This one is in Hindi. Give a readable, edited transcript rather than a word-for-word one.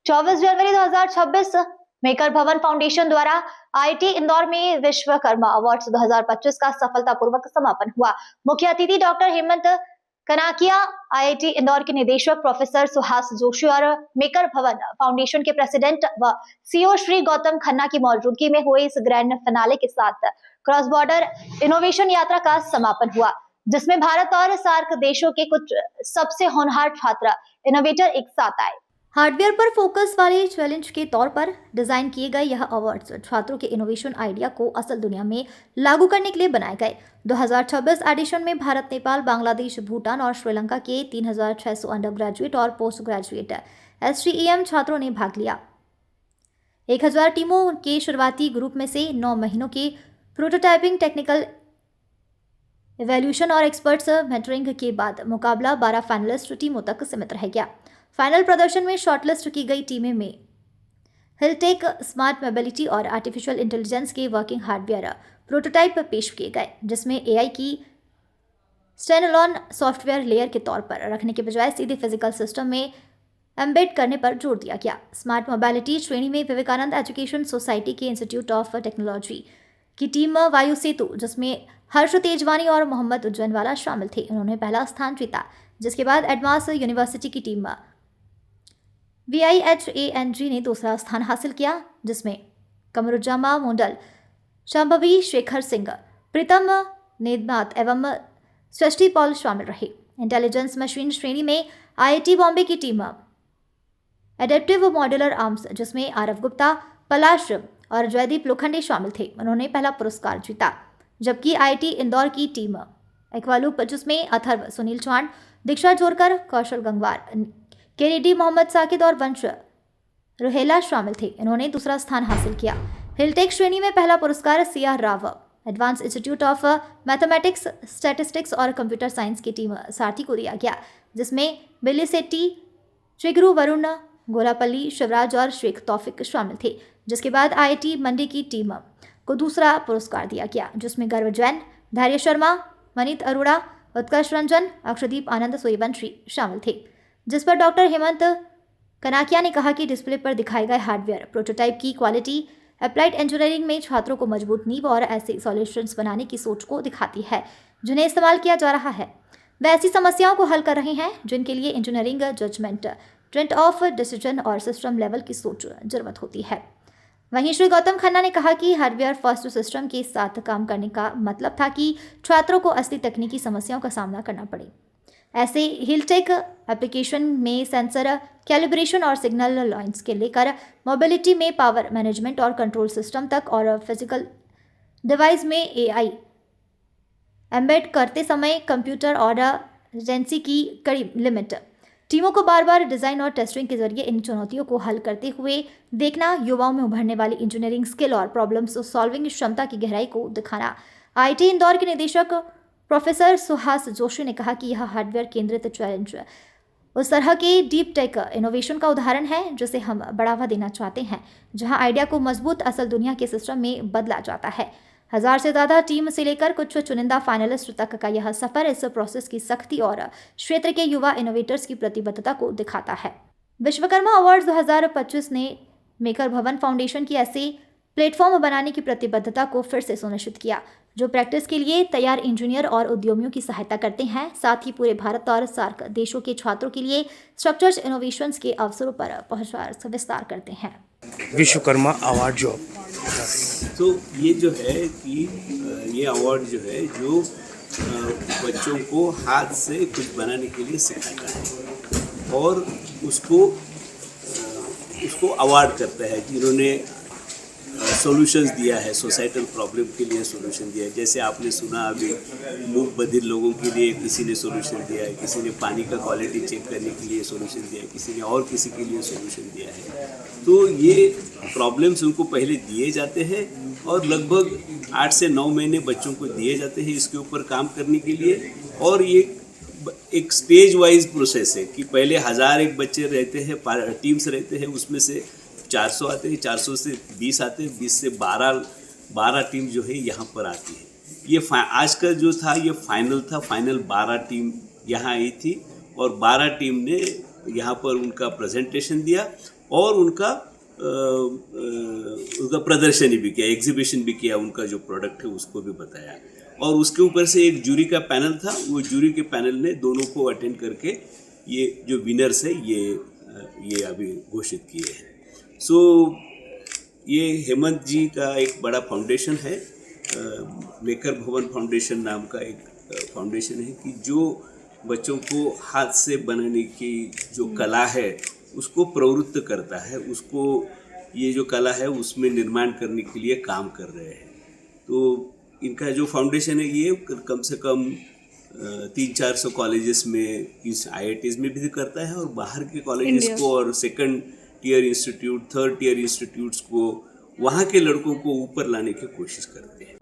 24 जनवरी 2026 मेकर भवन फाउंडेशन द्वारा आईटी इंदौर में विश्वकर्मा अवार्ड्स 2025 का सफलतापूर्वक समापन हुआ। मुख्य अतिथि डॉक्टर हेमंत कनाकिया, आईआईटी इंदौर के निदेशक प्रोफेसर सुहास जोशी और मेकर भवन फाउंडेशन के प्रेसिडेंट व सीईओ श्री गौतम खन्ना की मौजूदगी में हुए इस ग्रैंड फिनाले के साथ क्रॉस बॉर्डर इनोवेशन यात्रा का समापन हुआ, जिसमें भारत और सार्क देशों के कुछ सबसे होनहार छात्र इनोवेटर एक साथ आए। हार्डवेयर पर फोकस वाले चैलेंज के तौर पर डिजाइन किए गए यह अवार्ड्स छात्रों के इनोवेशन आइडिया को असल दुनिया में लागू करने के लिए बनाए गए। 2026 एडिशन में भारत, नेपाल, बांग्लादेश, भूटान और श्रीलंका के 3600 अंडर ग्रेजुएट और पोस्ट ग्रेजुएट STEM छात्रों ने भाग लिया। 1000 टीमों के शुरुआती ग्रुप में से 9 महीनों के प्रोटोटाइपिंग, टेक्निकल इवैल्यूएशन और एक्सपर्ट्स मेंटरिंग के बाद मुकाबला 12 फाइनलिस्ट टीमों तक सीमित रह गया। फाइनल प्रदर्शन में शॉर्टलिस्ट की गई टीमें में हिलटेक, स्मार्ट मोबिलिटी और आर्टिफिशियल इंटेलिजेंस के वर्किंग हार्डवेयर प्रोटोटाइप पेश किए गए, जिसमें AI की स्टैंडअलोन सॉफ्टवेयर लेयर के तौर पर रखने के बजाय सीधे फिजिकल सिस्टम में एम्बेड करने पर जोर दिया गया। स्मार्ट मोबिलिटी श्रेणी में विवेकानंद एजुकेशन सोसाइटी के इंस्टीट्यूट ऑफ टेक्नोलॉजी की टीम वायु सेतु, जिसमें हर्ष तेजवानी और मोहम्मद उज्जैनवाला शामिल थे, उन्होंने पहला स्थान जीता। जिसके बाद एडवांस यूनिवर्सिटी की टीम VIHANG ने दूसरा स्थान हासिल किया, जिसमें कमरुज्जामा मोंडल, शांभवी शेखर सिंह, प्रीतम नेदनाथ एवं सृष्टि पॉल शामिल रहे। इंटेलिजेंस मशीन श्रेणी में IIT बॉम्बे की टीम एडेप्टिव मॉड्यूलर आर्म्स, जिसमें आरव गुप्ता, पलाश और जयदीप लोखंडे शामिल थे, उन्होंने पहला पुरस्कार जीता। जबकि IIT इंदौर की टीम एक्वालूप, जिसमें अथर्व, सुनील चौहान, दीक्षा जोरकर, कौशल गंगवार, केरेडी, मोहम्मद साकिद और वंश रुहेला शामिल थे, इन्होंने दूसरा स्थान हासिल किया। हिलटेक श्रेणी में पहला पुरस्कार CR Rao, advance institute of mathematics, statistics और कंप्यूटर साइंस की टीम सारथी को दिया गया, जिसमें बिल्ली सेट्टी, श्रीगुरु वरुण, गोलापल्ली, शिवराज और शेख तौफिक शामिल थे। जिसके बाद IIT मंडी की टीम को दूसरा पुरस्कार दिया गया, जिसमें गर्व जैन, धैर्य शर्मा, मनीत अरोड़ा, उत्कर्ष रंजन, अक्षदीप आनंद, सूर्यवंशी शामिल थे। जिस पर डॉक्टर हेमंत कनाकिया ने कहा कि डिस्प्ले पर दिखाए गए हार्डवेयर प्रोटोटाइप की क्वालिटी अप्लाइड इंजीनियरिंग में छात्रों को मजबूत नींव और ऐसे सॉल्यूशंस बनाने की सोच को दिखाती है, जिन्हें इस्तेमाल किया जा रहा है। वे ऐसी समस्याओं को हल कर रहे हैं जिनके लिए engineering judgement, trend of decision और सिस्टम लेवल की सोच जरूरत होती है। वहीं श्री गौतम खन्ना ने कहा कि हार्डवेयर फर्स्ट सिस्टम के साथ काम करने का मतलब था कि छात्रों को असली तकनीकी समस्याओं का सामना करना पड़े। ऐसे हिलटेक एप्लीकेशन में सेंसर कैलिब्रेशन और सिग्नल लाइंस के लेकर मोबिलिटी में पावर मैनेजमेंट और कंट्रोल सिस्टम तक और फिजिकल डिवाइस में AI एम्बेड करते समय कंप्यूटर और एजेंसी की कड़ी लिमिट। टीमों को बार बार डिज़ाइन और टेस्टिंग के जरिए इन चुनौतियों को हल करते हुए देखना, युवाओं में उभरने वाली इंजीनियरिंग स्किल और प्रॉब्लम्स सॉल्विंग क्षमता की गहराई को दिखाना। IIT इंदौर के निदेशक प्रोफेसर सुहास जोशी ने कहा कि यह हार्डवेयर केंद्रित चैलेंज उस तरह के डीप टेक इनोवेशन का उदाहरण है जिसे हम बढ़ावा देना चाहते हैं, जहां आइडिया को मजबूत असल दुनिया के सिस्टम में बदला जाता है। 1000 से ज़्यादा टीम से लेकर कुछ चुनिंदा फाइनलिस्ट तक का यह सफर इस प्रोसेस की सख्ती और क्षेत्र के युवा इनोवेटर्स की प्रतिबद्धता को दिखाता है। विश्वकर्मा अवार्ड्स 2025 ने मेकर भवन फाउंडेशन की ऐसे प्लेटफॉर्म बनाने की प्रतिबद्धता को फिर से सुनिश्चित किया, जो प्रैक्टिस के लिए तैयार इंजीनियर और उद्यमियों की सहायता करते हैं, साथ ही पूरे भारत और सार्क देशों के छात्रों के लिए स्ट्रक्चर्ड इनोवेशंस के अवसरों पर पहुंच विस्तार करते हैं। विश्वकर्मा अवार्ड जो तो ये जो है कि ये अवार्ड जो है जो बच्चों को हाथ से कुछ बनाने के लिए सिखाता है और उसको अवार्ड करता है जिन्होंने सॉल्यूशंस दिया है, सोसाइटल प्रॉब्लम के लिए सॉल्यूशन दिया है। जैसे आपने सुना अभी मूक बधिर लोगों के लिए किसी ने सॉल्यूशन दिया है, किसी ने पानी का क्वालिटी चेक करने के लिए सॉल्यूशन दिया है, किसी ने और किसी के लिए सॉल्यूशन दिया है। तो ये प्रॉब्लम्स उनको पहले दिए जाते हैं और लगभग 8 से 9 महीने बच्चों को दिए जाते हैं इसके ऊपर काम करने के लिए। और ये एक स्टेज वाइज प्रोसेस है कि पहले 1001 बच्चे रहते हैं, टीम्स रहते हैं, उसमें से 400 आते हैं, 400 से 20 आते हैं, 20 से 12 टीम जो है यहाँ पर आती है। ये आज का जो था ये फाइनल था, फाइनल 12 टीम यहाँ आई थी और 12 टीम ने यहाँ पर उनका प्रेजेंटेशन दिया और उनका प्रदर्शनी भी किया, एग्जीबिशन भी किया, उनका जो प्रोडक्ट है उसको भी बताया। और उसके ऊपर से एक जूरी का पैनल था, वो जूरी के पैनल ने दोनों को अटेंड करके ये जो विनर्स है ये अभी घोषित किए हैं। सो ये हेमंत जी का एक बड़ा फाउंडेशन है, मेकर भवन फाउंडेशन नाम का एक फाउंडेशन है कि जो बच्चों को हाथ से बनाने की जो कला है उसको प्रवृत्त करता है, उसको ये जो कला है उसमें निर्माण करने के लिए काम कर रहे हैं। तो इनका जो फाउंडेशन है ये कम से कम 300-400 कॉलेजेस में, इस IITs में भी करता है और बाहर के कॉलेजेस को और second tier institute, third tier institutes को, वहाँ के लड़कों को ऊपर लाने की कोशिश करते हैं।